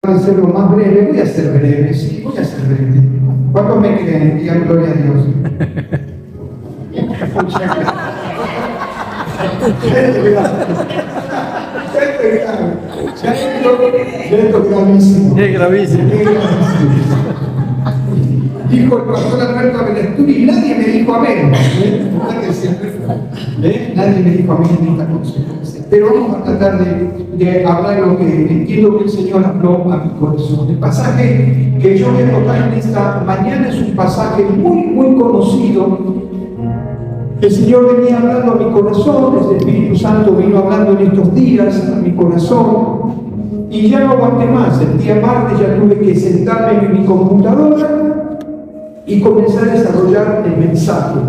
de ser lo más breve, voy a ser breve, sí, voy a ser breve. ¿Cuántos me creen? Digan gloria a Dios. Muchas gracias. Esto es gravísimo. Es gravísimo. Dijo el pastor Alberto Benesturi, nadie me dijo amén. Nadie me dijo amén en esta consecuencia. Pero vamos a tratar de hablar lo que entiendo que el Señor habló a mi corazón. El pasaje que yo voy a tocar en esta mañana es un pasaje muy, muy conocido. El Señor venía hablando a mi corazón, el Espíritu Santo vino hablando en estos días a mi corazón, y ya no aguanté más. El día martes ya tuve que sentarme en mi computadora y comenzar a desarrollar el mensaje.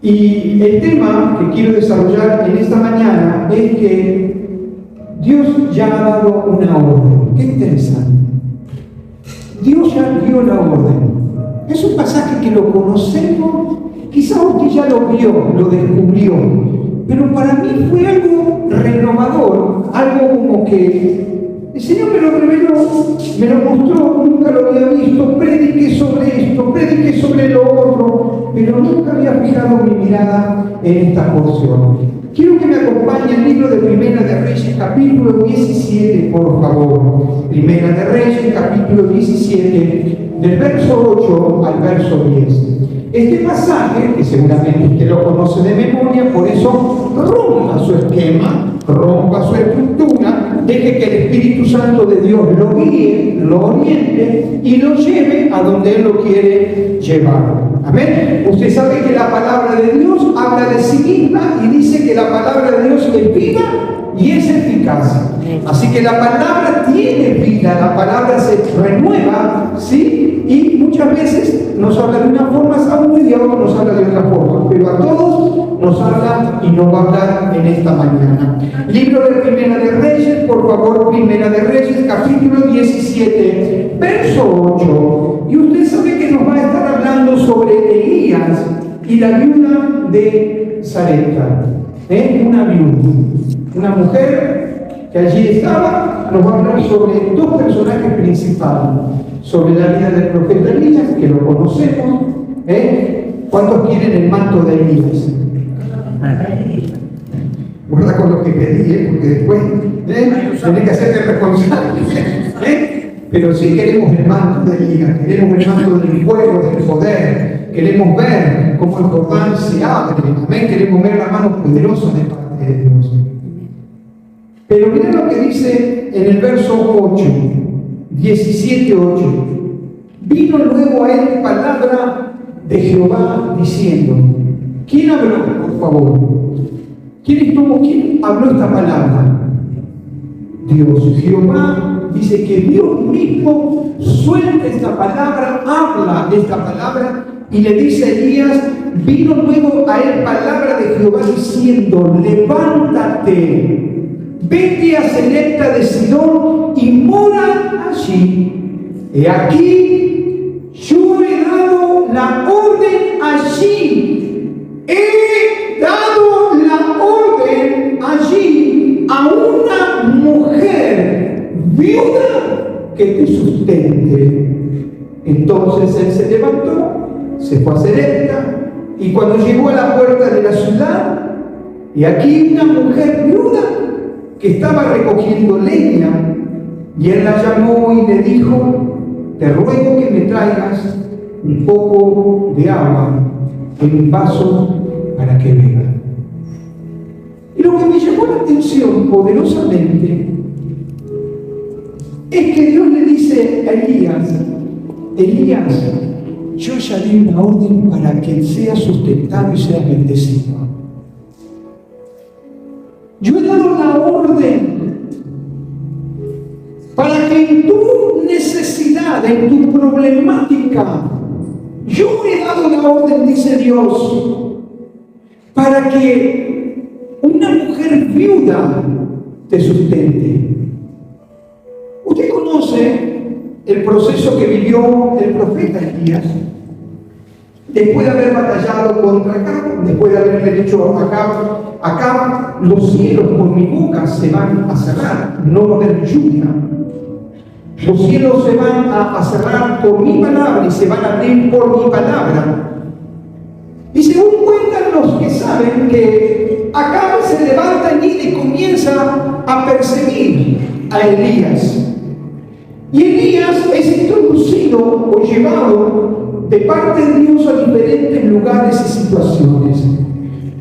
Y el tema que quiero desarrollar en esta mañana es que Dios ya ha dado una orden. Qué interesante. Dios ya dio la orden. Es un pasaje que lo conocemos, quizás usted ya lo vio, lo descubrió, pero para mí fue algo renovador, algo como que el Señor me lo reveló, me lo mostró, nunca lo había visto, prediqué sobre esto, prediqué sobre lo otro, pero nunca había fijado mi mirada en esta porción. Quiero que me acompañe el libro de Primera de Reyes, capítulo 17, por favor. Primera de Reyes, capítulo 17, del verso 8 al verso 10. Este pasaje, que seguramente usted lo conoce de memoria, por eso rompa su esquema, rompa su estructura, deje que el Espíritu Santo de Dios lo guíe, lo oriente y lo lleve a donde Él lo quiere llevar. Amén. Usted sabe que la palabra de Dios habla de sí misma y dice que la palabra de Dios es viva y es eficaz. Así que la palabra tiene vida, la palabra se renueva, ¿sí? Y muchas veces nos habla de una forma, a uno y a otro nos habla de otra forma, pero a todos nos habla y nos va a hablar en esta mañana. Libro de Primera de Reyes, por favor, Primera de Reyes, capítulo 17, verso 8. Y usted sabe que nos va a estar hablando sobre Elías y la viuda de Sarepta. Una viuda, una mujer que allí estaba, nos va a hablar sobre dos personajes principales. Sobre la vida del profeta Elías, que lo conocemos. ¿Cuántos quieren el manto de Elías? Guarda con lo que pedí, porque después tenés que hacerte responsable. Pero sí queremos el manto de Elías, queremos el manto del fuego, del poder, queremos ver cómo el Jordán se abre, amén, queremos ver la mano poderosa de parte de Dios. Pero mira lo que dice en el verso 8. 17:8. Vino luego a él palabra de Jehová diciendo. ¿Quién habló, por favor? ¿Quién habló esta palabra? Dios. Jehová dice que Dios mismo suelta esta palabra, habla esta palabra y le dice a Elías, vino luego a él palabra de Jehová diciendo, levántate, vete a Sarepta de Sidón y mora allí. He aquí, yo he dado la orden allí. He dado la orden allí a una mujer viuda que te sustente. Entonces él se levantó, se fue a Sarepta, y cuando llegó a la puerta de la ciudad, y aquí una mujer viuda que estaba recogiendo leña, y él la llamó y le dijo, te ruego que me traigas un poco de agua en un vaso para que beba. Y lo que me llamó la atención poderosamente es que Dios le dice a Elías, Elías, yo ya di una orden para que él sea sustentado y sea bendecido. Yo he dado la orden para que en tu necesidad, en tu problemática, yo he dado la orden, dice Dios, para que una mujer viuda te sustente. Usted conoce el proceso que vivió el profeta Elías. Después de haber batallado contra Acab, después de haberle dicho a Acab, los cielos por mi boca se van a cerrar, no va a haber lluvia. Los cielos se van a cerrar por mi palabra y se van a abrir por mi palabra. Y según cuentan los que saben que Acab se levanta y comienza a perseguir a Elías. Y Elías es introducido o llevado de parte de Dios a diferentes lugares y situaciones.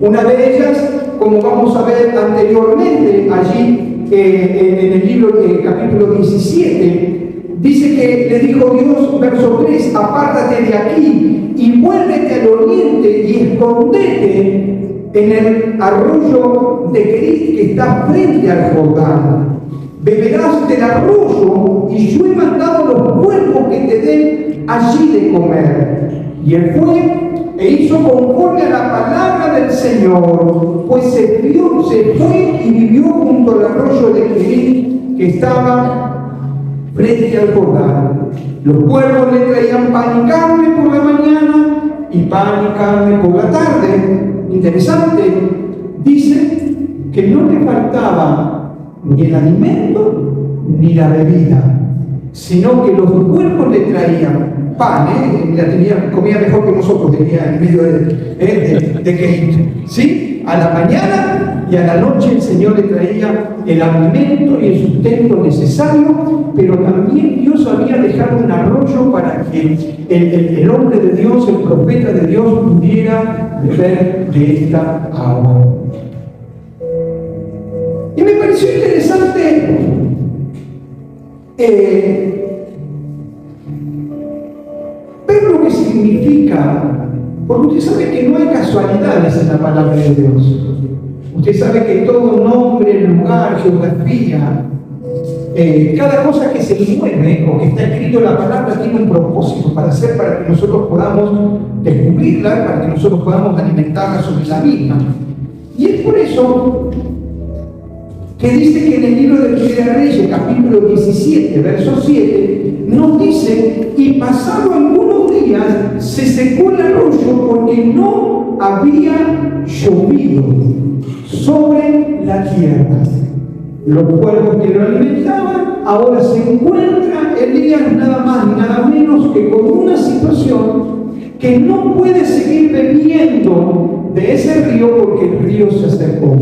Una de ellas, como vamos a ver anteriormente allí en el libro capítulo 17, dice que le dijo Dios, verso 3, apártate de aquí y vuélvete al oriente y escondete en el arroyo de Kerit que está frente al Jordán. Beberás del arroyo y yo he mandado los cuervos que te den allí de comer. Y él fue e hizo conforme a la palabra del Señor, pues se fue y vivió junto al arroyo de Kerit que estaba frente al Jordán. Los cuervos le traían pan y carne por la mañana y pan y carne por la tarde. Interesante, dice que no le faltaba ni el alimento ni la bebida, sino que los cuervos le traían pan, comía mejor que nosotros, tenía en medio de Kerit, ¿sí? A la mañana y a la noche el Señor le traía el alimento y el sustento necesario, pero también Dios había dejado un arroyo para que el hombre de Dios, el profeta de Dios, pudiera beber de esta agua. Y me pareció interesante ver lo que significa, porque usted sabe que no hay casualidades en la palabra de Dios. Usted sabe que todo nombre, lugar, geografía, cada cosa que se mueve o que está escrito en la palabra tiene un propósito para que nosotros podamos descubrirla, para que nosotros podamos alimentarla sobre la misma. Y es por eso que dice que en el libro de Primera de Reyes, capítulo 17, verso 7, nos dice, y pasado algunos días se secó el arroyo porque no había llovido sobre la tierra. Los cuervos que lo alimentaban, ahora se encuentra Elías nada más y nada menos que con una situación que no puede seguir bebiendo de ese río porque el río se acercó.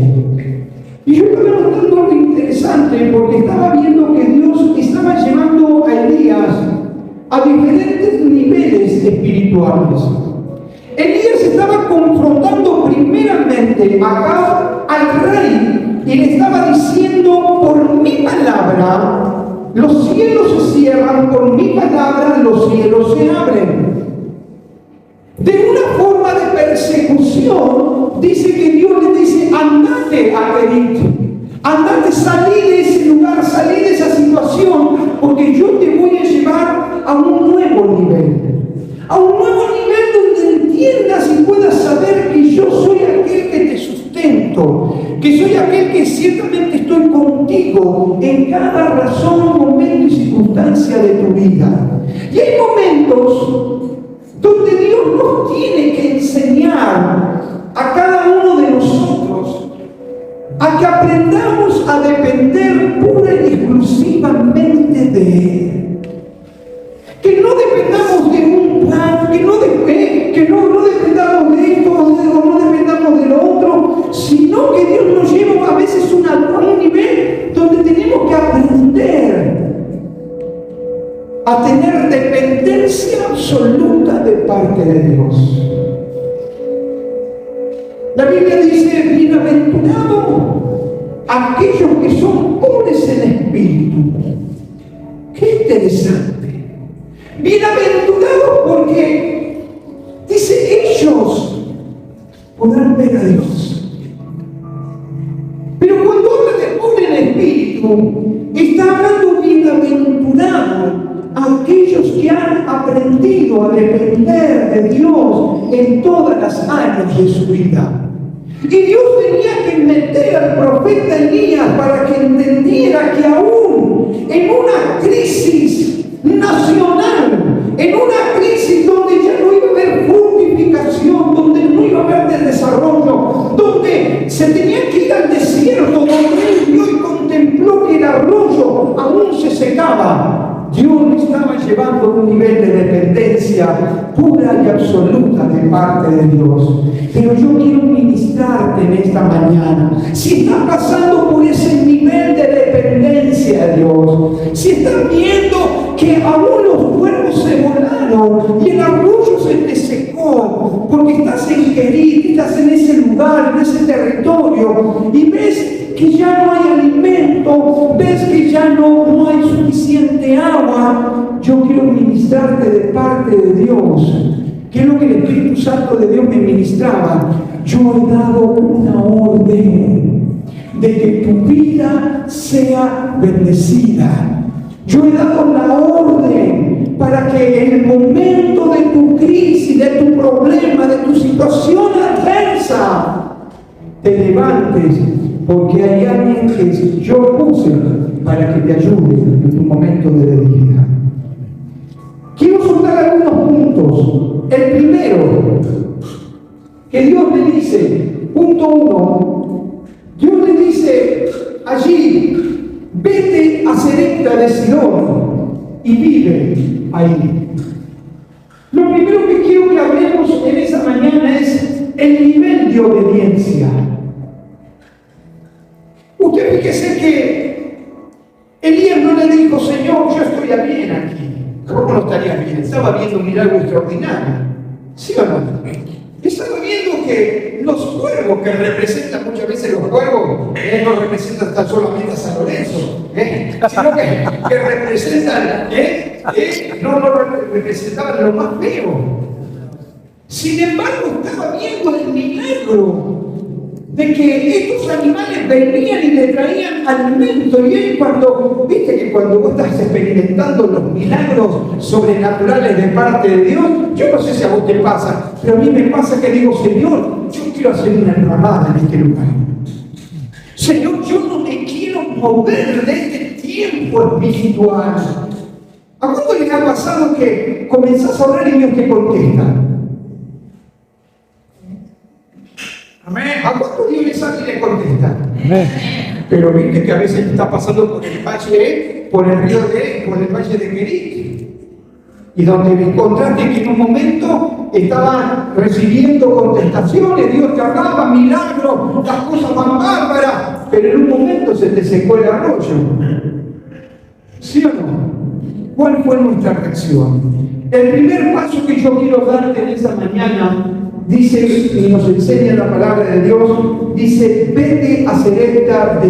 Y yo estaba notando algo interesante porque estaba viendo que Dios estaba llevando a Elías a diferentes niveles espirituales. Elías estaba confrontando primeramente acá al rey y le estaba diciendo, por mi palabra los cielos se cierran, por mi palabra los cielos se abren. De una forma de persecución, dice que Dios le dice, andate a Kerit, andate, salí de ese lugar, salí de esa situación, porque yo te voy a llevar a un nuevo nivel donde entiendas y puedas saber que yo soy aquel que te sustento, que soy aquel que ciertamente estoy contigo en cada razón, momento y circunstancia de tu vida. Y hay momentos donde Dios nos tiene que enseñar a cada uno de nosotros a que aprendamos a depender pura y exclusivamente de Él. Que no dependamos de un plan, que no dependamos de esto o no dependamos de lo otro, sino que Dios nos lleva a veces a un nivel donde tenemos que aprender a tener dependencia absoluta de parte de Dios. La Biblia dice, bienaventurado aquellos que son pobres en espíritu. Qué interesante. Bienaventurados porque dice, ellos podrán ver a Dios. Pero cuando habla de pobre en espíritu, está hablando bienaventurado a aquellos que han aprendido a depender de Dios en todas las áreas de su vida. Y Dios tenía que meter al profeta Elías para que entendiera que aún en una crisis nacional, en una crisis donde ya no iba a haber fructificación, donde no iba a haber desarrollo, donde se tenía que ir al desierto, donde él vio y contempló que el arroyo aún se secaba, Dios me estaba llevando a un nivel de dependencia pura y absoluta de parte de Dios. Pero yo quiero ministrarte en esta mañana. Si estás pasando por ese nivel de dependencia de Dios, si estás viendo que aún los cuervos se volaron y el arroyo se te secó, porque estás en Querit, estás en ese lugar, en ese territorio, y ves que ya no hay alimento, ves que ya no hay suficiente agua, yo quiero ministrarte de parte de Dios. ¿Qué es lo que el Espíritu Santo de Dios me ministraba? Yo he dado una orden de que tu vida sea bendecida. Yo he dado la orden para que en el momento de tu crisis, de tu problema, de tu situación adversa, te levantes, porque hay alguien que yo puse para que te ayude en tu momento de debilidad. Quiero soltar algunos puntos. El primero, que Dios le dice, punto 1, Dios le dice allí, vete a Sarepta de Sidón y vive ahí. Lo primero que quiero que hablemos en esa mañana es el nivel de obediencia. Usted fíjese que Elías no le dijo, Señor, yo estoy bien aquí. ¿Cómo no estaría bien? Estaba viendo un milagro extraordinario. ¿Sí o no? Estaba viendo que los cuervos que representan muchas veces los cuervos, no representan tan solamente a San Lorenzo, sino que representan, no representaban lo más feo. Sin embargo, estaba viendo el milagro de que estos animales venían y le traían alimento. Y él viste que cuando vos estás experimentando los milagros sobrenaturales de parte de Dios, yo no sé si a vos te pasa, pero a mí me pasa que digo, Señor, yo quiero hacer una enramada en este lugar. Señor, yo no me quiero mover de este tiempo espiritual. ¿A cuánto les ha pasado que comenzás a orar y Dios te contesta? Amén. ¿A cuánto Dios les habla y les contesta? Amén. Pero viste que a veces está pasando por el valle, por el valle de Querit, y donde me encontraste que en un momento estaba recibiendo contestaciones, Dios te hablaba, milagros, las cosas van bárbaras, pero en un momento se te secó el arroyo. ¿Sí o no? ¿Cuál fue nuestra reacción? El primer paso que yo quiero darte en esa mañana, dice, y nos enseña la palabra de Dios, dice, vete a Sarepta de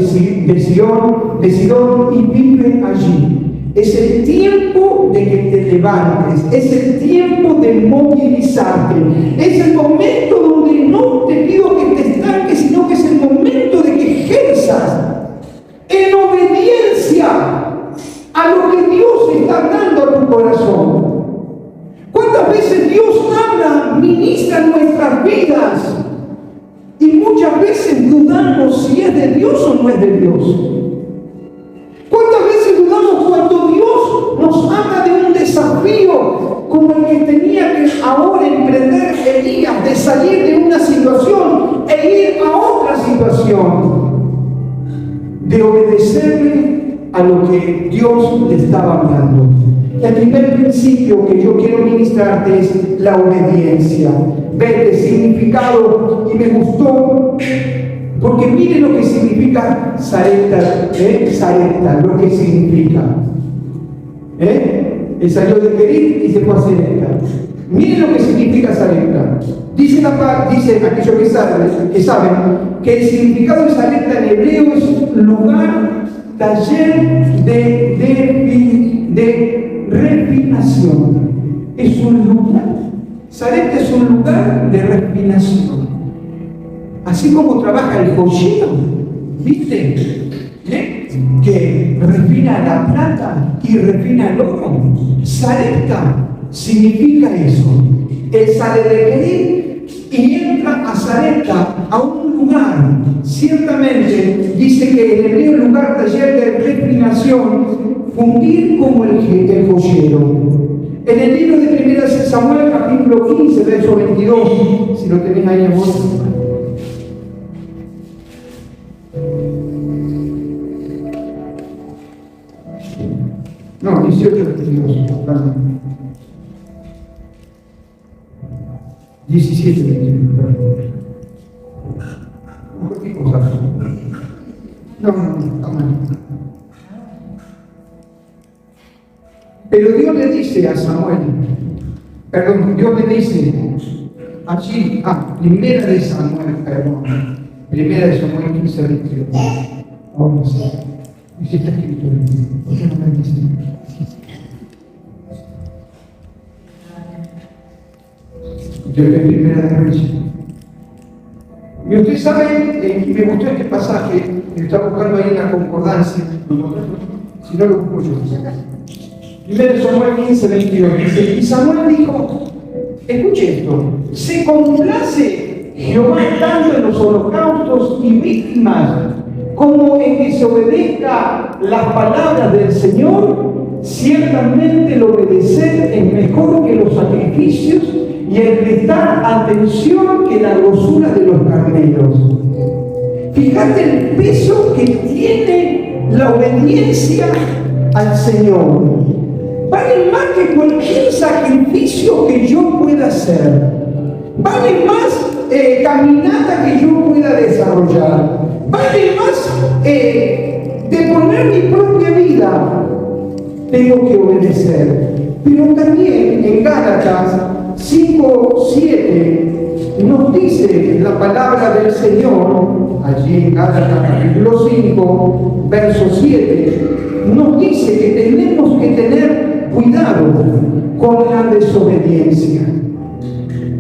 Sidón y vive allí. Es el tiempo de que te levantes, es el tiempo de movilizarte, es el momento donde no te pido que te estanques, sino que es el momento de que ejerzas en obediencia a lo que Dios está dando a tu corazón. ¿Cuántas veces Dios habla, ministra en nuestras vidas? Y muchas veces dudamos si es de Dios o no es de Dios. ¿Cuántas veces dudamos cuando Dios nos habla de un desafío como el que tenía que ahora emprender Elías, de salir de una situación e ir a otra situación? De obedecerle a lo que Dios le estaba hablando. El primer principio que yo quiero ministrarte es la obediencia. Vete, significado, y me gustó, porque mire lo que significa Sarepta, Sarepta, lo que significa. Él salió de Querit y se fue a Sarepta. Mire lo que significa Sarepta. Dice aquellos que saben que el significado de Sarepta en hebreo es lugar, taller de refinación. Es un lugar. Sarepta es un lugar de refinación. Así como trabaja el joyero, ¿viste? Que refina la plata y refina el oro. Sarepta significa eso. Él sale de Querit y entra a Sarepta, a un lugar. Ciertamente dice que en hebreo lugar, taller de refinación, fundir como el joyero. En el libro de 1 Samuel, capítulo 15, verso 22, si lo tenés ahí, amor. No, 18:22, perdón. 17:21, perdón. ¿Qué cosa? No, está mal. Pero Dios le dice a Samuel, perdón, Dios le dice allí, primera de Samuel 15:22. Vamos a ver. Y si está escrito, ¿por qué no me dice? Yo estoy en Primera de Reyes. Y usted sabe, y me gustó este pasaje, que está buscando ahí en la concordancia, si no lo busco yo. Primero Samuel 15:22 dice, y Samuel dijo, escuche esto, se complace Jehová tanto en los holocaustos y víctimas como en que se obedezca las palabras del Señor. Ciertamente el obedecer es mejor que los sacrificios y el prestar atención que la grosura de los carneros. Fíjate el peso que tiene la obediencia al Señor. Vale más que cualquier sacrificio que yo pueda hacer. Vale más caminata que yo pueda desarrollar. Vale más de poner mi propia vida. Tengo que obedecer. Pero también en Gálatas 5:7 nos dice la palabra del Señor, allí en Gálatas capítulo 5, verso 7, nos dice que tenemos que tener cuidado con la desobediencia.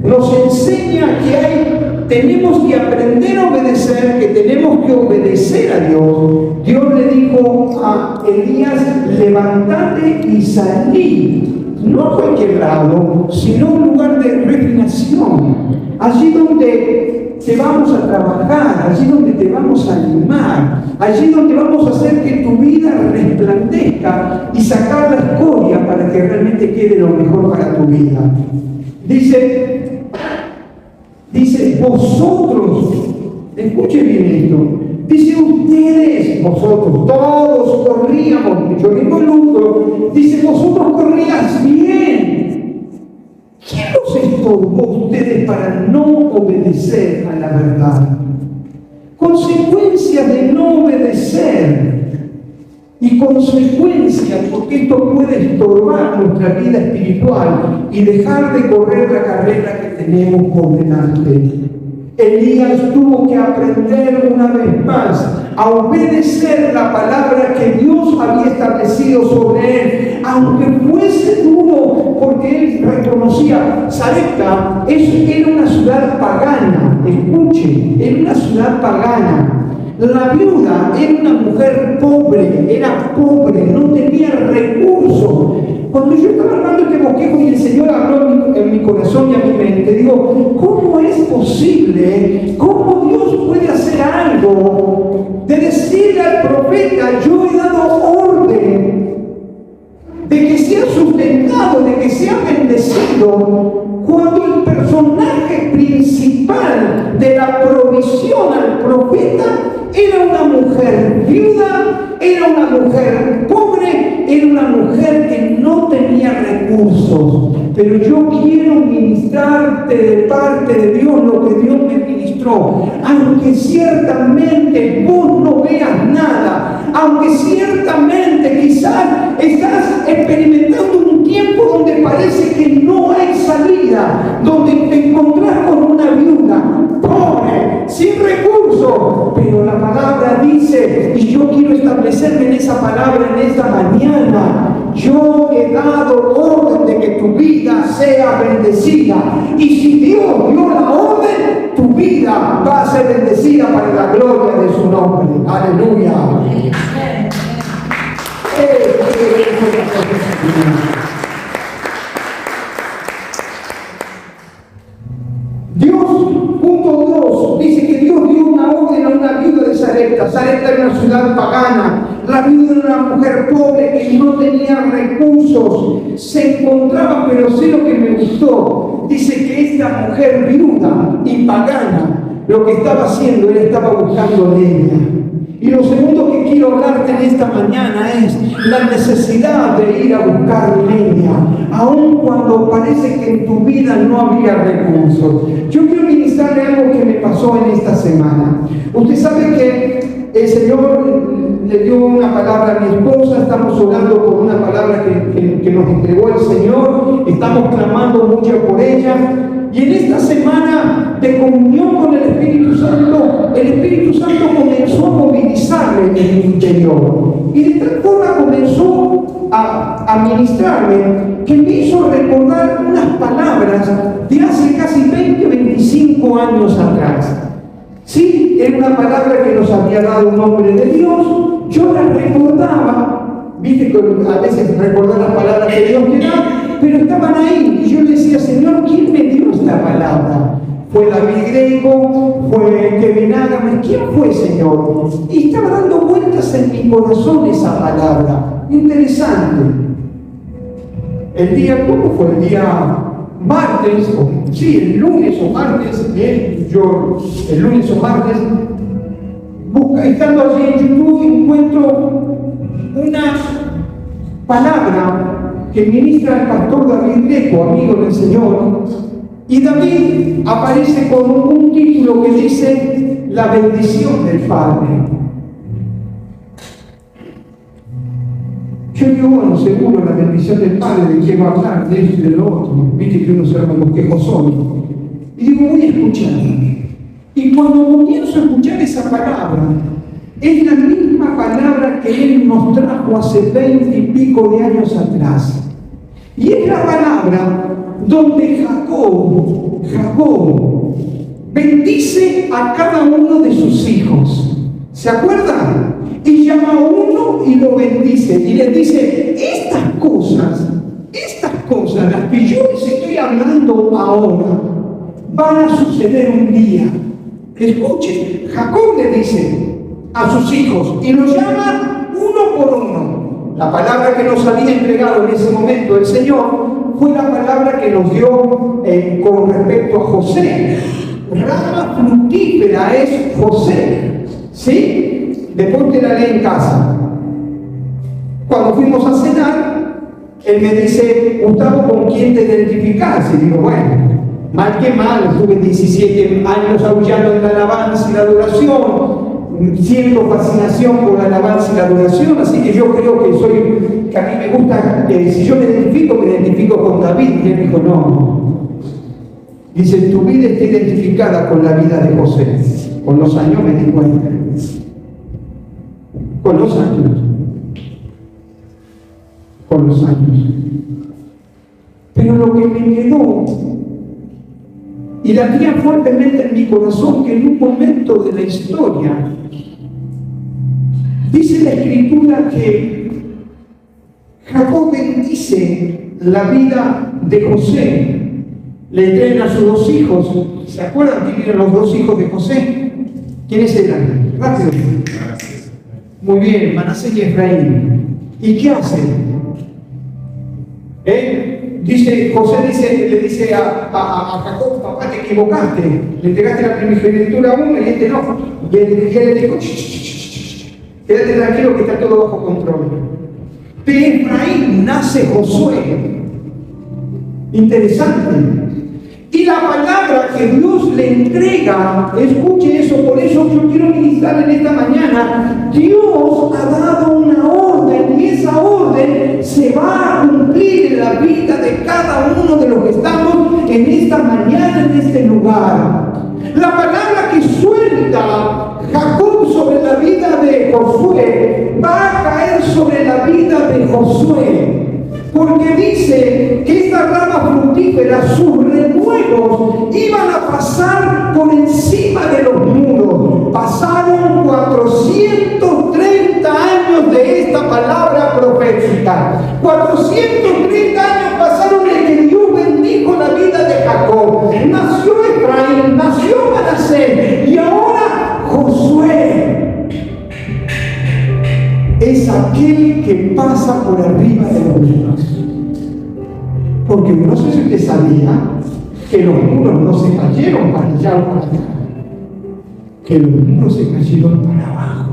Nos enseña que tenemos que aprender a obedecer, que tenemos que obedecer a Dios. Dios le dijo a Elías, levántate y salí. No a cualquier lado, sino un lugar de refinación. Allí donde te vamos a trabajar, allí donde te vamos a animar, allí donde vamos a hacer que tu vida resplandezca y sacar la escoria para que realmente quede lo mejor para tu vida. Dice, vosotros, escuchen bien esto, dice ustedes, vosotros, todos corríamos, yo me involucro, dice vosotros corrías bien. ¿Quién los estorbó ustedes para no obedecer a la verdad? Consecuencias de no obedecer y consecuencias, porque esto puede estorbar nuestra vida espiritual y dejar de correr la carrera que tenemos por delante. Elías tuvo que aprender una vez más a obedecer la palabra que Dios había establecido sobre él, aunque fuese duro, porque él reconocía, Sarepta era una ciudad pagana, escuche, era una ciudad pagana. La viuda era una mujer pobre, era pobre, no tenía recursos. Cuando yo estaba hablando este bosquejo y el Señor habló en mi corazón y a mi mente, digo, ¿cómo es posible? ¿Cómo Dios puede hacer algo de decirle al profeta, yo he dado orden de que sea sustentado, de que sea bendecido, cuando el personaje principal de la provisión al profeta era una mujer viuda, era una mujer pobre, era una mujer que no tenía recursos? Pero yo quiero ministrarte de parte de Dios lo que Dios me ministró. Aunque ciertamente vos no veas nada, aunque ciertamente quizás estás experimentando un tiempo donde parece que no hay salida, donde te encontrás con una viuda pobre, sin recursos, pero la palabra dice, y yo quiero establecerme en esa palabra en esta mañana, yo he dado orden de que tu vida sea bendecida, y si Dios dio la orden, tu vida va a ser bendecida para la gloria de su nombre. Aleluya. Dios, punto 2, dice que Dios dio una orden a una viuda de Sarepta. Sarepta era una ciudad pagana. La viuda era una mujer pobre que no tenía recursos. Se encontraba, pero sé lo que me gustó. Dice que esta mujer viuda y pagana, lo que estaba haciendo, él estaba buscando leña. Y lo segundo que quiero hablarte en esta mañana es la necesidad de ir a buscar leña, aun cuando parece que en tu vida no había recursos. Yo quiero ministrarle algo que me pasó en esta semana. Usted sabe que el Señor le dio una palabra a mi esposa, estamos orando por una palabra que nos entregó el Señor, estamos clamando mucho por ella. Y en esta semana de comunión con el Espíritu Santo comenzó a movilizarme en mi interior. Y de tal forma comenzó a ministrarme que me hizo recordar unas palabras de hace casi 20 o 25 años atrás. Sí, era una palabra que nos había dado un hombre de Dios, yo la recordaba, viste que a veces recordar las palabras que Dios te da, pero estaban ahí, y yo le decía, Señor, ¿quién me dio esta palabra? ¿Fue David Grego? ¿Fue Kevin Adams? ¿Quién fue, Señor? Y estaba dando vueltas en mi corazón esa palabra. Interesante. El día, ¿cómo fue? El día martes, el lunes o martes, el lunes o martes, estando allí en YouTube, encuentro una palabra que ministra el pastor David Greco, amigo del Señor, y David aparece con un título que dice la bendición del Padre. Yo digo, bueno, seguro la bendición del Padre, ¿de qué va a hablar? De eso y de lo otro. Viste que uno se llama los quejosones. Y digo, voy a escuchar. Y cuando comienzo a escuchar esa palabra, es la misma palabra que Él nos trajo hace 20 y pico de años atrás. Y es la palabra donde Jacob bendice a cada uno de sus hijos. ¿Se acuerdan? Y llama a uno y lo bendice. Y le dice, estas cosas, las que yo les estoy hablando ahora, van a suceder un día. Escuchen, Jacob le dice a sus hijos y los llama uno por uno. La palabra que nos había entregado en ese momento el Señor fue la palabra que nos dio con respecto a José. Rama fructífera es José. ¿Sí? Después te la leí en casa. Cuando fuimos a cenar, él me dice, Gustavo, ¿con quién te identificás? Y digo, bueno, mal que mal, estuve 17 años aullando en la alabanza y la adoración. Siento fascinación por la alabanza y la adoración, así que yo creo que a mí me gusta, si yo me identifico con David. Y él dijo, no. Dice, tu vida está identificada con la vida de José. Con los años me di cuenta. Con los años. Pero lo que me quedó y latía fuertemente en mi corazón, que en un momento de la historia dice la Escritura que Jacob bendice la vida de José, le entregan a sus dos hijos. ¿Se acuerdan quién eran los dos hijos de José? ¿Quiénes eran? Rápido. Muy bien, Manasés y Efraín. ¿Y qué hacen? José le dice a Jacob, papá, te equivocaste, le entregaste la primogenitura a uno y este no. Y él le dijo, quédate tranquilo que está todo bajo control. De Efraín nace Josué. Interesante. Y la palabra que Dios le entrega, escuche eso, por eso yo quiero ministrar en esta mañana. Dios ha dado una orden y esa orden se va a cumplir en la vida de cada uno de los que estamos en esta mañana, en este lugar. La palabra que suelta Jacob sobre la vida de Josué va a caer sobre la vida de Josué. Porque dice que esta rama fructífera, sus renuevos iban a pasar por encima de los muros. Pasaron 430 años de esta palabra profética. 430 años pasaron en que Dios bendijo la vida de Jacob. Nació Efraín, nació Manasés y ahora Josué. Es aquel que pasa por arriba de los muros. Porque no sé si usted sabía que los muros no se cayeron para allá o para acá, que los muros se cayeron para abajo.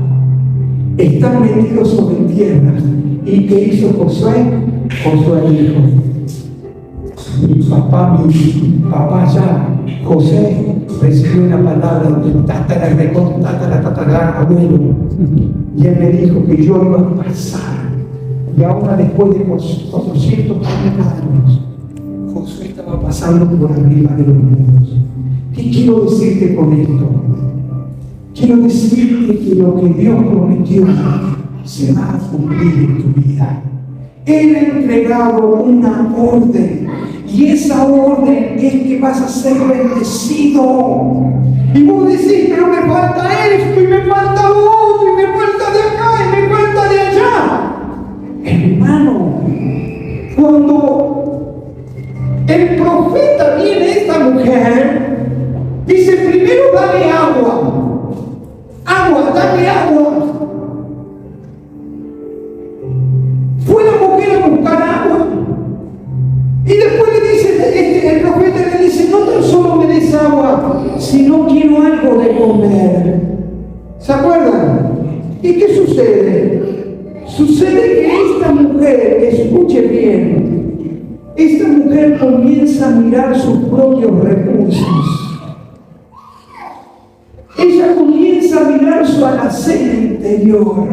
están metidos sobre tierra. ¿Y qué hizo Josué? Josué dijo: mi papá ya, José, recibió una palabra de mi tatarabuelo, y él me dijo que yo iba a pasar. Y ahora, después de 430 años, Josué estaba pasando por arriba de los mundos. ¿Qué quiero decirte con esto? Quiero decirte que lo que Dios prometió se va a cumplir en tu vida. Él ha entregado una orden, y esa orden es que vas a ser bendecido. Y vos decís: pero me falta esto, y me falta lo otro, y me falta de acá, y me falta de allá. Hermano, cuando el profeta viene a esta mujer, dice: primero dame agua. Dame agua. Fue la mujer a buscar agua. Y después le dice, el profeta le dice: no tan solo me des agua, sino quiero algo de comer. ¿Se acuerdan? ¿Y qué sucede? Sucede que esta mujer, escuche bien, esta mujer comienza a mirar sus propios recursos. Ella comienza a mirar su alacena interior.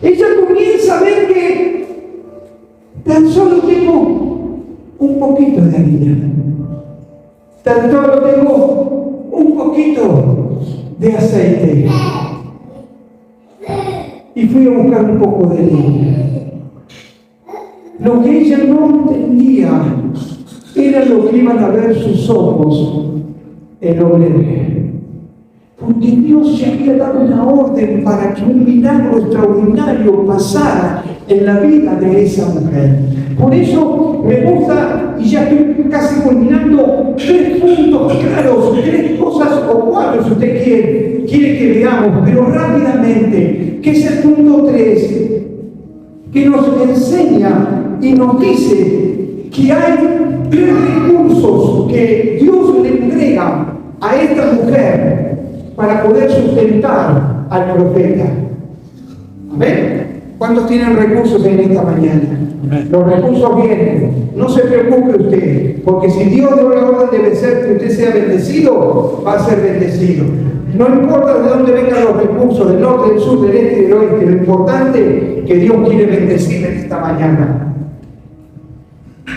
Ella comienza a ver que tan solo tengo un poquito de harina, tan solo tengo un poquito de aceite, y fui a buscar un poco de leña. Lo que ella no entendía era lo que iban a ver sus ojos el hombre. Porque Dios ya había dado una orden para que un milagro extraordinario pasara en la vida de esa mujer. Por eso me gusta, y ya estoy casi culminando, 3 puntos claros, 3 cosas o 4 si usted quiere que veamos, pero rápidamente, que es el punto 3, que nos enseña y nos dice que hay 3 recursos que Dios le entrega a esta mujer para poder sustentar al profeta. ¿Amén? ¿Cuántos tienen recursos en esta mañana? Amén. Los recursos vienen. No se preocupe usted, porque si Dios dio la orden de vencer que usted sea bendecido, va a ser bendecido. No importa de dónde vengan los recursos, del norte, del sur, del este y del oeste. Lo importante es que Dios quiere bendecir en esta mañana.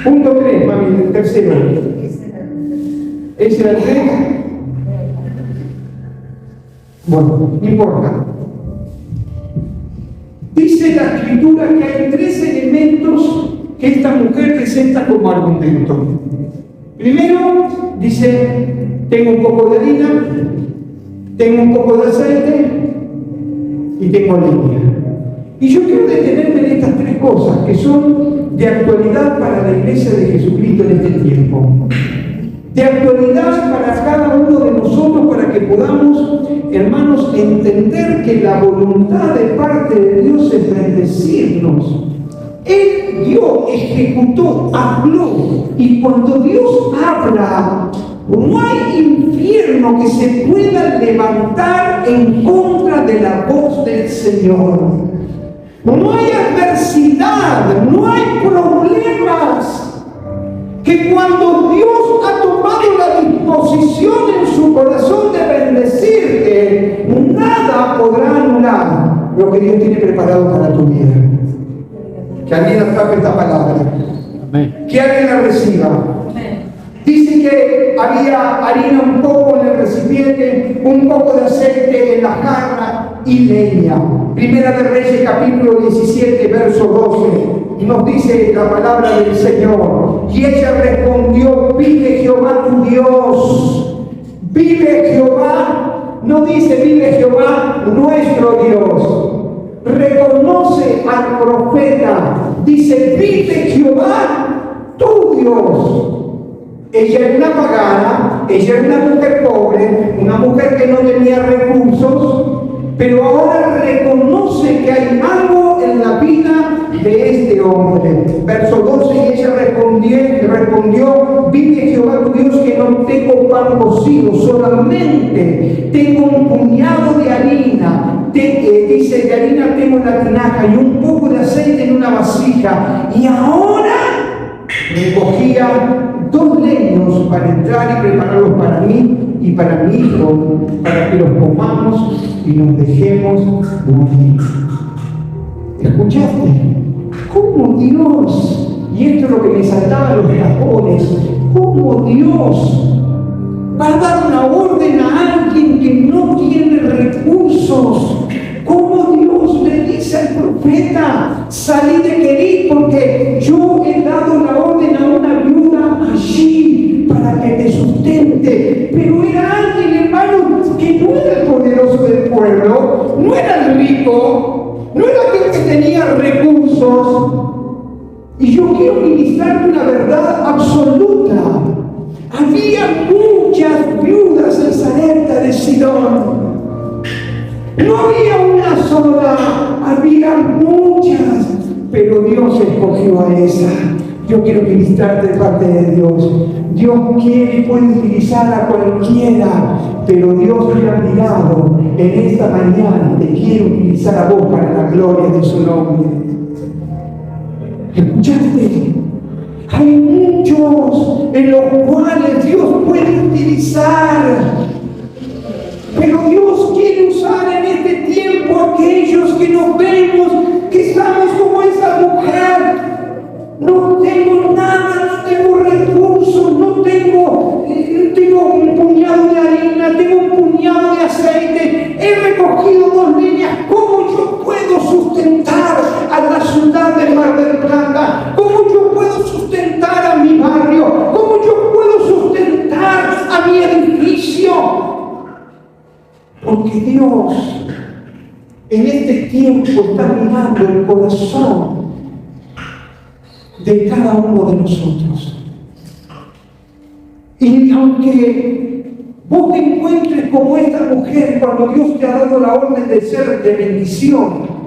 Punto 3, mami, el tercero. ¿Ese era el 3? Bueno, no importa. Dice la Escritura que hay 3 elementos que esta mujer presenta como argumento. Primero, dice: tengo un poco de harina, tengo un poco de aceite y tengo leña. Y yo quiero detenerme en estas 3 cosas que son de actualidad para la iglesia de Jesucristo en este tiempo. De actualidad para cada uno de nosotros, para que podamos, hermanos, entender que la voluntad de parte de Dios es bendecirnos. Él dio, ejecutó, habló, y cuando Dios habla, no hay infierno que se pueda levantar en contra de la voz del Señor. No hay adversidad, no hay problemas que cuando Dios ha tomado la disposición en su corazón de bendecirte, nada podrá anular lo que Dios tiene preparado para tu vida. Que alguien atrape esta palabra. Amén. Que alguien la reciba. Amén. Dice que había harina un poco en el recipiente, un poco de aceite en la jarra y leña. Primera de Reyes, capítulo 17, verso 12. Nos dice la palabra del Señor: y ella respondió: vive Jehová tu Dios. Vive Jehová, no dice vive Jehová nuestro Dios. Reconoce al profeta, dice vive Jehová tu Dios. Ella era una pagana, ella era una mujer pobre, una mujer que no tenía recursos, pero ahora reconoce que hay algo en la vida de este hombre. Verso 12, y ella respondió, vive Jehová tu Dios que no tengo pan cocido, solamente tengo un puñado de harina. Dice, de harina tengo en la tinaja y un poco de aceite en una vasija. Y ahora recogía 2 leños para entrar y prepararlos para mí y para mi hijo, para que los comamos y nos dejemos morir. ¿Escuchaste? ¿Cómo Dios? Y esto es lo que me saltaba a los corazones. ¿Cómo Dios va a dar una orden a alguien que no tiene recursos? ¿Cómo Dios le dice al profeta, salí de Querit porque yo he dado la orden a una viuda allí para que te sustente? Pero era alguien, hermano, que no era el poderoso del pueblo, no era el rico, no era aquel que tenía recursos. Y yo quiero ministrarte una verdad absoluta. Había muchas viudas en Sarepta de Sidón. No había una sola, había muchas, pero Dios escogió a esa. Yo quiero ministrarte de parte de Dios. Dios quiere y puede utilizar a cualquiera, pero Dios te ha mirado en esta mañana, te quiere utilizar a vos para la gloria de su nombre. ¿Escuchaste? Hay muchos en los cuales Dios puede utilizar. Pero Dios quiere usar en este tiempo a aquellos que nos vemos, que estamos como esa mujer. No tengo nada, no tengo recursos, no tengo un puñado de harina, tengo un puñado de aceite, he recogido 2 leñas. ¿Cómo yo puedo sustentar a la ciudad de Mar del Plata? ¿Cómo yo puedo sustentar a mi barrio? ¿Cómo yo puedo sustentar a mi edificio? Porque Dios en este tiempo está mirando el corazón de cada uno de nosotros. Y aunque vos te encuentres como esta mujer cuando Dios te ha dado la orden de ser de bendición,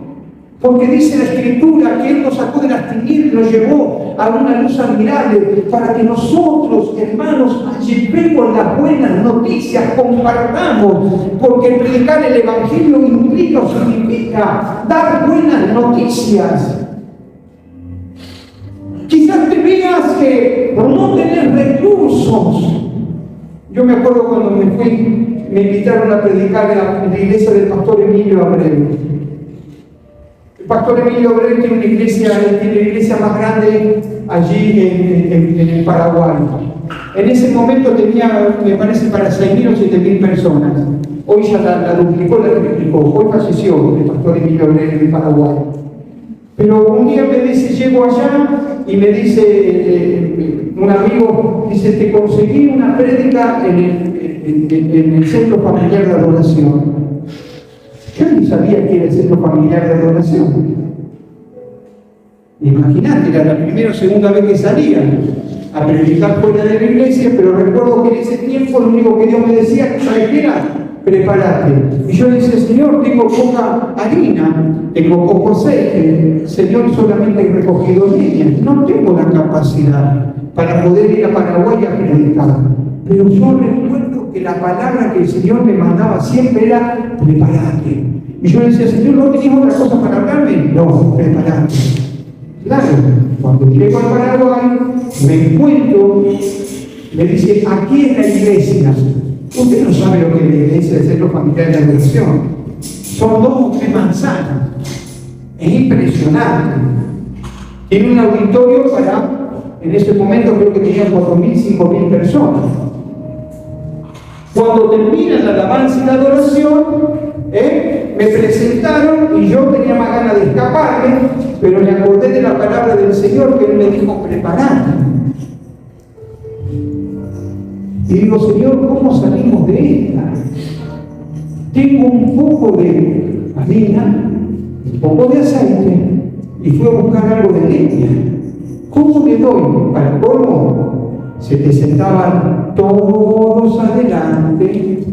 porque dice la Escritura que Él nos sacó de las tinieblas y nos llevó a una luz admirable para que nosotros, hermanos, llevemos las buenas noticias, compartamos, porque predicar el Evangelio implica o significa dar buenas noticias. Quizás te veas que por no tener recursos. Yo me acuerdo cuando me invitaron a predicar en la iglesia del pastor Emilio Abreu. El pastor Emilio Abreu tiene una iglesia, tiene la iglesia más grande allí en el Paraguay. En ese momento tenía, me parece, para 6.000 o 7.000 personas. Hoy ya la duplicó, la triplicó. Hoy falleció el pastor Emilio Abreu en el Paraguay. Pero un día me dice, llego allá y me dice un amigo, dice, te conseguí una prédica en el centro familiar de adoración. Yo ni sabía que era el centro familiar de adoración. Imagínate, era la primera o segunda vez que salía a predicar fuera de la iglesia, pero recuerdo que en ese tiempo lo único que Dios me decía, ¿sabes qué era? Prepárate. Y yo le decía, Señor, tengo poca harina, tengo poco aceite, Señor, solamente he recogido leña, no tengo la capacidad para poder ir a Paraguay a predicar. Pero yo recuerdo que la palabra que el Señor me mandaba siempre era, prepárate. Y yo le decía, Señor, ¿no tenías otra cosa para hablarme? No, prepárate. Claro, cuando llego a Paraguay, me encuentro, me dice, aquí es la iglesia. Usted no sabe lo que es la iglesia del centro familiar de adoración. Son 2 o 3 manzanas. Es impresionante. Tiene un auditorio para, en ese momento creo que tenía 4.000, 5.000 personas. Cuando termina la alabanza y la adoración, me presentaron y yo tenía más ganas de escaparme, pero me acordé de la palabra del Señor que Él me dijo, preparate. Y digo, Señor, ¿cómo salimos de esta? Tengo un poco de harina, un poco de aceite, y fui a buscar algo de leña. ¿Cómo le doy? Para el colmo, se te sentaban todos adelante,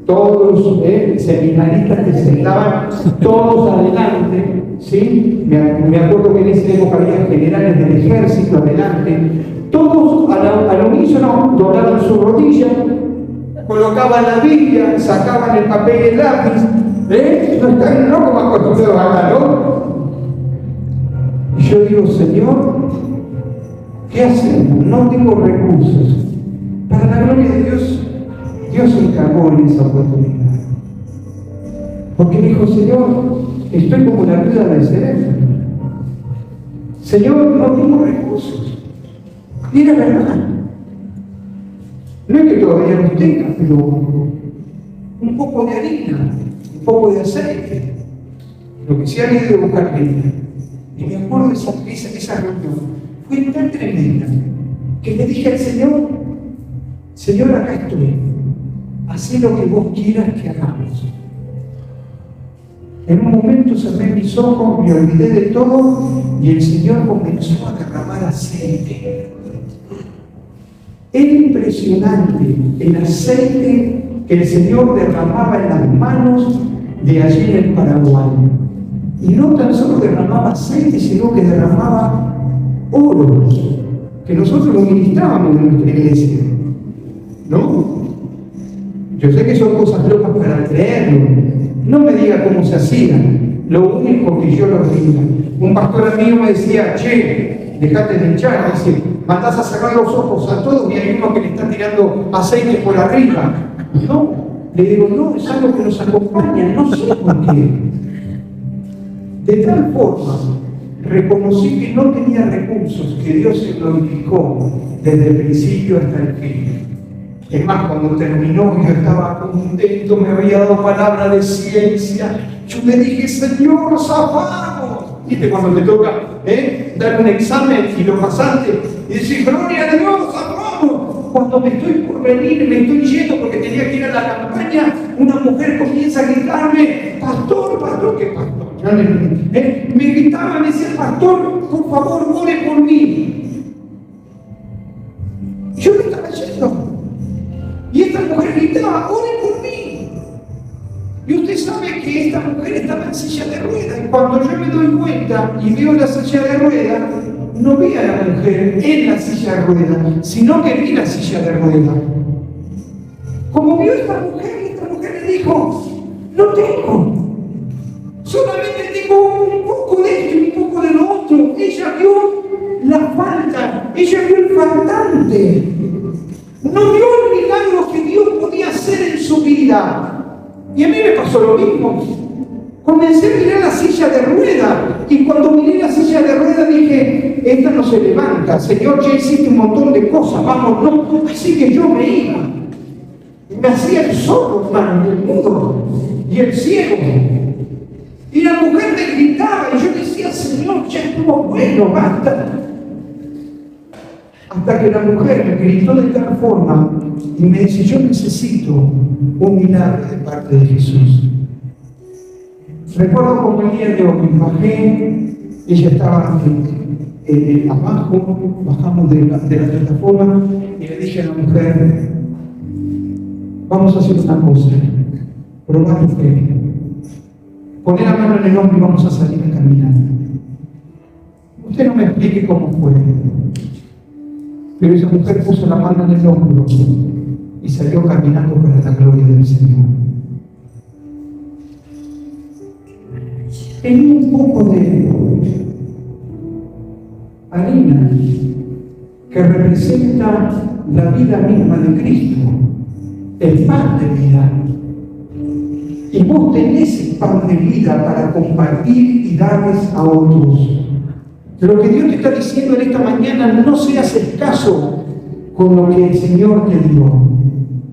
todos los seminaristas que se sentaban todos adelante, ¿sí? Me acuerdo que en esa época había generales del ejército adelante, todos al unísono doblaban sus rodillas, colocaban la Biblia, sacaban el papel y el lápiz, no están locos como acostumbrados a hablar, ¿no? Y yo digo, Señor, ¿qué hacemos? No tengo recursos. Para la gloria de Dios, Dios se encargó en esa oportunidad. Porque dijo, Señor, estoy como la viuda del cerebro. Señor, no tengo recursos. Y era verdad. No es que todavía no tenga, pero un poco de harina, un poco de aceite. Lo que se ha ido a buscar harina. Y me acuerdo de esa reunión. Fue tan tremenda que le dije al Señor, Señor, acá estoy. Haz lo que vos quieras que hagamos. En un momento cerré mis ojos, me olvidé de todo y el Señor comenzó a derramar aceite. Era impresionante el aceite que el Señor derramaba en las manos de allí en el Paraguay. Y no tan solo derramaba aceite, sino que derramaba oro, que nosotros lo ministrábamos en nuestra iglesia. ¿No? Yo sé que son cosas locas para creerlo. No me diga cómo se hacía. Lo único que yo lo diga. Un pastor amigo me decía, che, dejate de hinchar. Dice, mandás a cerrar los ojos a todos y hay uno que le está tirando aceite por arriba. No, le digo, no, es algo que nos acompaña, no sé por qué. De tal forma, reconocí que no tenía recursos, que Dios se glorificó desde el principio hasta el fin. Es más, cuando terminó, yo estaba contento, me había dado palabra de ciencia. Yo le dije, Señor, zafamos. ¿Viste cuando te toca dar un examen y lo pasaste? Y decís, gloria a Dios, zafamos. Cuando me estoy por venir, me estoy yendo porque tenía que ir a la campaña, una mujer comienza a gritarme, pastor, pastor, ¿qué pastor? Me gritaba, me decía, pastor, por favor, ore por mí. Yo me estaba yendo. Y esta mujer gritaba, ore por mí. Y usted sabe que esta mujer estaba en silla de ruedas. Y cuando yo me doy cuenta y veo la silla de ruedas, no vi a la mujer en la silla de ruedas, sino que vi la silla de ruedas. Como vio esta mujer le dijo, no tengo. Solamente tengo un poco de esto y un poco de lo otro. Ella vio la falta, ella vio el faltante. No vio el milagro que Dios podía hacer en su vida. Y a mí me pasó lo mismo. Comencé a mirar la silla de rueda. Y cuando miré la silla de rueda dije, esta no se levanta. Señor, ya hiciste un montón de cosas. Vamos, no. Así que yo me iba. Me hacía el sordo, hermano, el mudo y el ciego. Y la mujer me gritaba. Y yo decía, Señor, ya estuvo bueno, basta. Hasta que la mujer me gritó de tal forma y me dice, yo necesito un milagro de parte de Jesús. Recuerdo como el día de hoy, bajé, ella estaba abajo, bajamos de la plataforma y le dije a la mujer, vamos a hacer una cosa, probar tu fe. Poné la mano en el hombro y vamos a salir a caminar. Usted no me explique cómo fue. Pero esa mujer puso la mano en el hombro y salió caminando para la gloria del Señor. Tenía un poco de harina que representa la vida misma de Cristo, el pan de vida. Y vos tenés el pan de vida para compartir y darles a otros. Lo que Dios te está diciendo en esta mañana, no seas escaso con lo que el Señor te dio.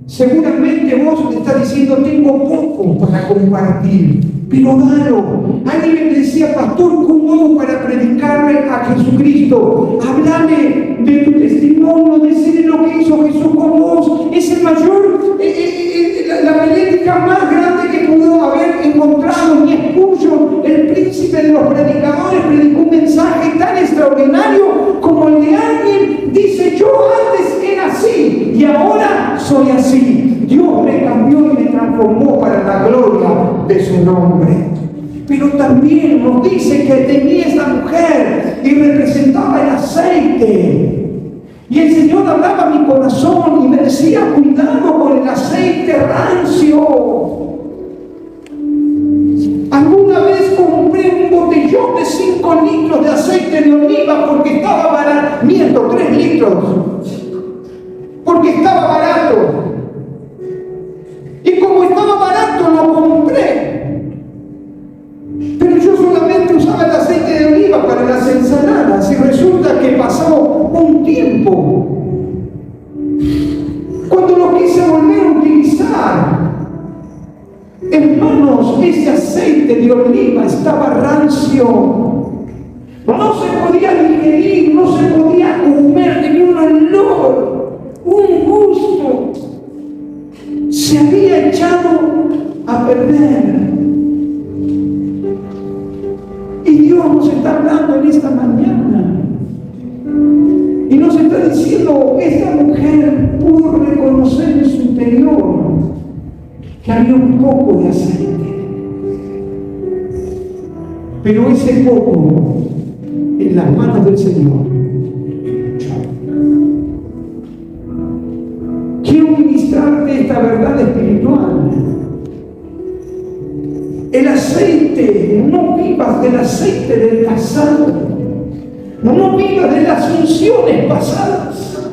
Seguramente vos te estás diciendo, tengo poco para compartir, pero dalo. Alguien me decía, pastor, ¿cómo hago para predicarle a Jesucristo? Háblame de tu testimonio, decirle lo que hizo Jesús con vos. Es el mayor, la médica más grande que pudo haber encontrado, mi escucho, el príncipe de los predicadores, predicó un mensaje tan extraordinario como el de alguien, dice, yo antes era así y ahora soy así. Dios me cambió y me transformó. transformó para la gloria de su nombre. Pero también nos dice que tenía esta mujer y representaba el aceite. Y el Señor hablaba a mi corazón y me decía: cuidado con el aceite rancio. Alguna vez compré un botellón de 5 litros de aceite de oliva porque estaba barato. Miento, 3 litros. Porque estaba barato. Y como estaba barato lo compré. Pero yo solamente usaba el aceite de oliva para las ensaladas y resulta que pasó un tiempo. Cuando lo quise volver a utilizar, hermanos, ese aceite de oliva estaba rancio. No se podía digerir, no se podía comer, tenía un olor, un gusto. Se había echado a perder. Y Dios nos está hablando en esta mañana. Y nos está diciendo: esta mujer pudo reconocer en su interior que había un poco de aceite. Pero ese poco en las manos del Señor. Quiero ministrarte esta verdad espiritual. El aceite, no vivas del aceite del pasado. No vivas de las unciones pasadas.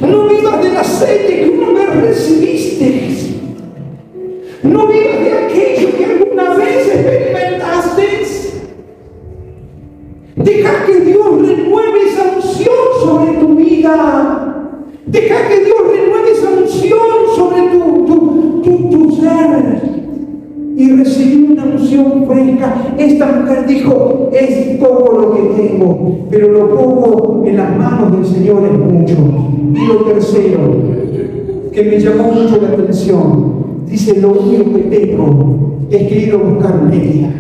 No vivas del aceite que una vez recibiste. No vivas de aquello que alguna vez experimentaste. Deja que Dios renueve esa unción sobre tu vida. Deja que Dios renueve esa unción sobre tu ser. Y recibí una unción fresca. Esta mujer dijo: es poco lo que tengo, pero lo poco en las manos del Señor es mucho. Y lo tercero, que me llamó mucho la atención, dice: lo único que tengo es que ir a buscar leña.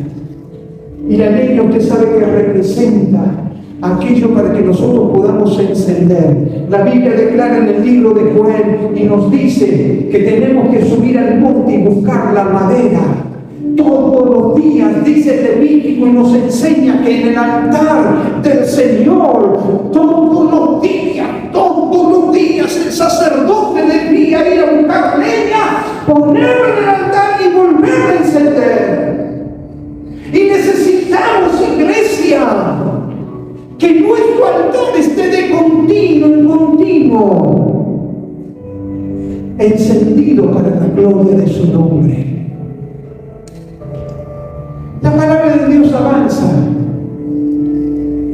Y la leña, usted sabe que representa aquello para que nosotros podamos encender. La Biblia declara en el libro de Joel y nos dice que tenemos que subir al monte y buscar la madera. Todos los días, dice el Levítico, y nos enseña que en el altar del Señor, todos los días el sacerdote debía ir a buscar leña, ponerla en el altar y volver a encender. Y necesitamos, iglesia, que nuestro altar esté de continuo en continuo, encendido para la gloria de su nombre. La palabra de Dios avanza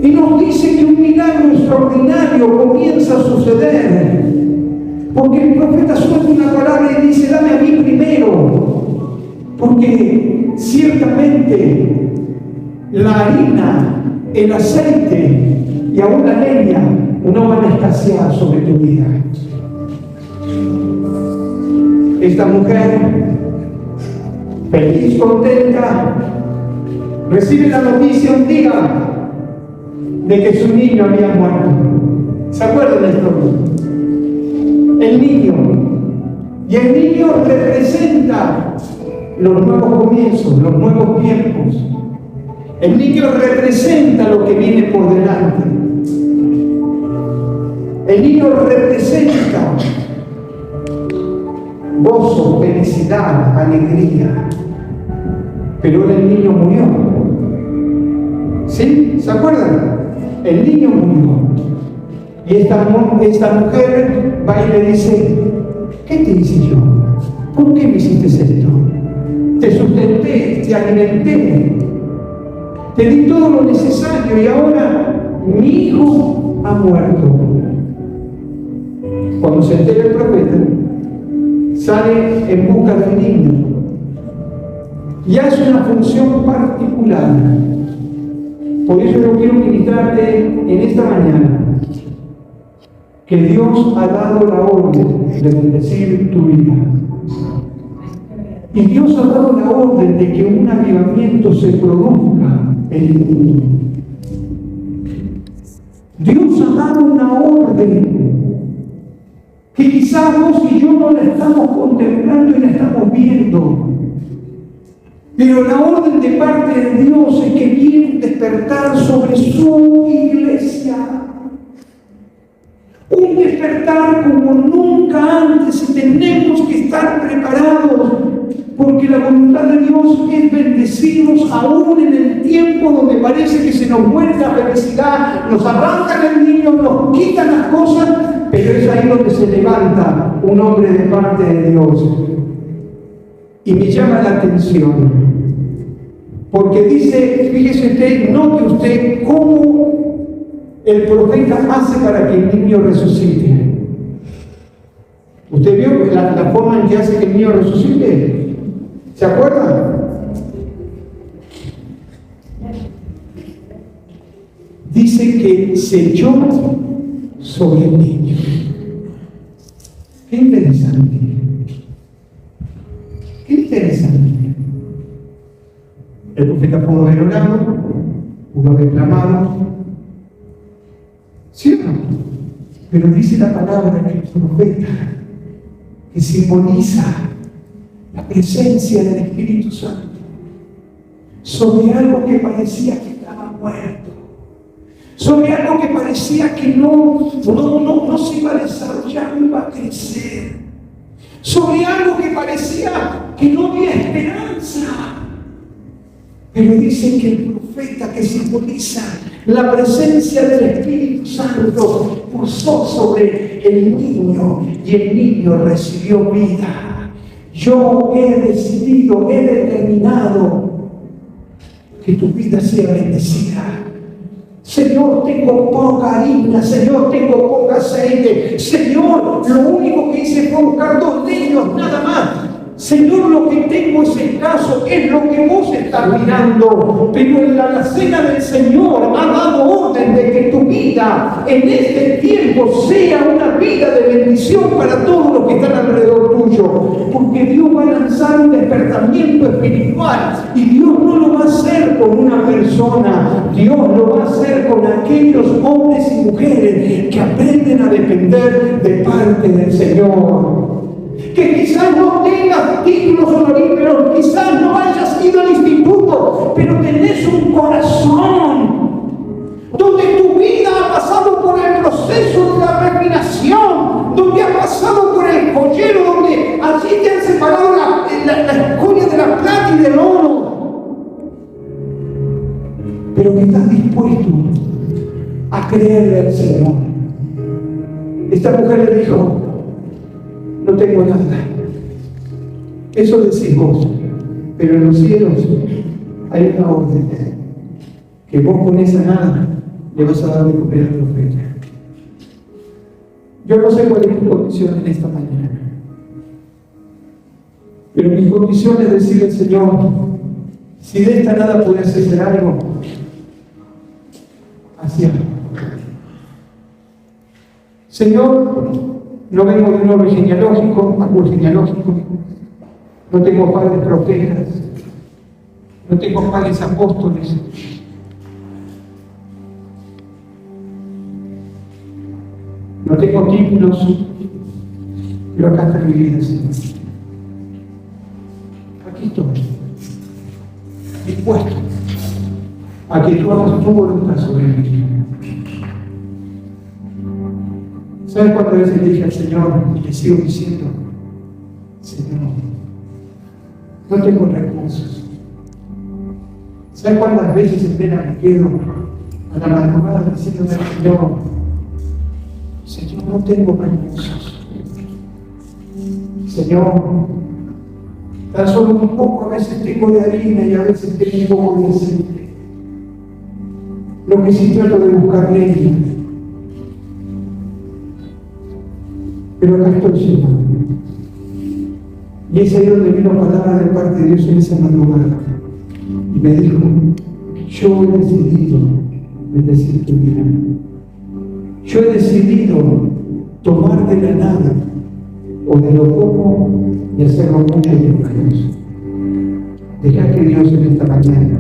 y nos dice que un milagro extraordinario comienza a suceder, porque el profeta suelta una palabra y dice: dame a mí primero, porque ciertamente la harina, el aceite y aún la leña no van a escasear sobre tu vida. Esta mujer, feliz, contenta, recibe la noticia un día de que su niño había muerto. ¿Se acuerdan de esto? El niño. Y el niño representa los nuevos comienzos, los nuevos tiempos. El niño representa lo que viene por delante. El niño representa gozo, felicidad, alegría. Pero ahora el niño murió. ¿Sí? ¿Se acuerdan? El niño murió. Y esta mujer va y le dice: ¿qué te hice yo? ¿Por qué me hiciste esto? Te sustenté, te alimenté, te di todo lo necesario y ahora mi hijo ha muerto. Cuando se entera el profeta, sale en busca del niño y hace una función particular. Por eso yo quiero invitarte en esta mañana que Dios ha dado la orden de bendecir tu vida. Y Dios ha dado la orden de que un avivamiento se produzca en el mundo. Dios ha dado una orden que quizás vos y yo no la estamos contemplando y la estamos viendo. Pero la orden de parte de Dios es que viene a despertar sobre su iglesia. Un despertar como nunca antes, y tenemos que estar preparados, porque la voluntad de Dios es bendecirnos aún en el tiempo donde parece que se nos muere la felicidad, nos arrancan el niño, nos quitan las cosas, pero es ahí donde se levanta un hombre de parte de Dios. Y me llama la atención, porque dice, fíjese usted, note usted cómo el profeta hace para que el niño resucite. ¿Usted vio la forma en que hace que el niño resucite? ¿Se acuerdan? Dice que se echó sobre el niño. Qué interesante. Qué interesante. El profeta pudo haber orado, pudo haber clamado, ¿cierto? Pero dice la palabra que el profeta, que simboliza la presencia del Espíritu Santo sobre algo que parecía que estaba muerto, sobre algo que parecía que no se iba a desarrollar, no iba a crecer, sobre algo que parecía que no había esperanza. Pero dice que el profeta, que simboliza la presencia del Espíritu Santo, posó sobre el niño y el niño recibió vida. Yo he decidido, he determinado que tu vida sea bendecida. Señor, tengo poca harina, Señor, tengo poca aceite. Señor, lo único que hice fue buscar 2 niños, nada más. Señor, lo que tengo es escaso, es lo que vos estás mirando. Pero en la alacena del Señor ha dado orden de que tu vida en este tiempo sea una vida de bendición para todos los que están alrededor tuyo. Porque Dios va a lanzar un despertamiento espiritual. Y Dios no lo va a hacer con una persona. Dios lo va a hacer con aquellos hombres y mujeres que aprenden a depender de parte del Señor. Que quizás no tengas títulos honoríferos, quizás no hayas ido al instituto, pero tenés un corazón donde tu vida ha pasado por el proceso de la refinación, donde ha pasado por el joyero, donde allí te han separado la escoria de la plata y del oro, pero que estás dispuesto a creerle al Señor. Esta mujer le dijo: no tengo nada. Eso decís vos, pero en los cielos hay una orden que vos con esa nada le vas a dar de comer al profeta. Yo no sé cuál es tu condición en esta mañana, pero mi condición es decirle al Señor: si de esta nada puedes hacer algo, hacia algo. Señor, no vengo de un árbol genealógico, no tengo padres profetas, no tengo padres apóstoles. No tengo títulos, pero acá está mi vida, Señor. Aquí estoy, dispuesto a que tú hagas tu voluntad sobre mí. ¿Sabes cuántas veces le dije al Señor y le sigo diciendo: Señor, no tengo recursos? ¿Sabes cuántas veces en pena me quedo a la madrugada diciéndome al Señor, no tengo recursos? Señor, tan solo un poco a veces tengo de harina y a veces tengo un poco de aceite. Lo que sí trato de buscar leña. Pero acá estoy, Señor. Y es ahí donde vino palabra de parte de Dios en esa madrugada. Y me dijo: yo he decidido bendecir tu vida. Yo he decidido tomar de la nada o de lo poco y hacerlo mucho de Dios. Deja que Dios en esta mañana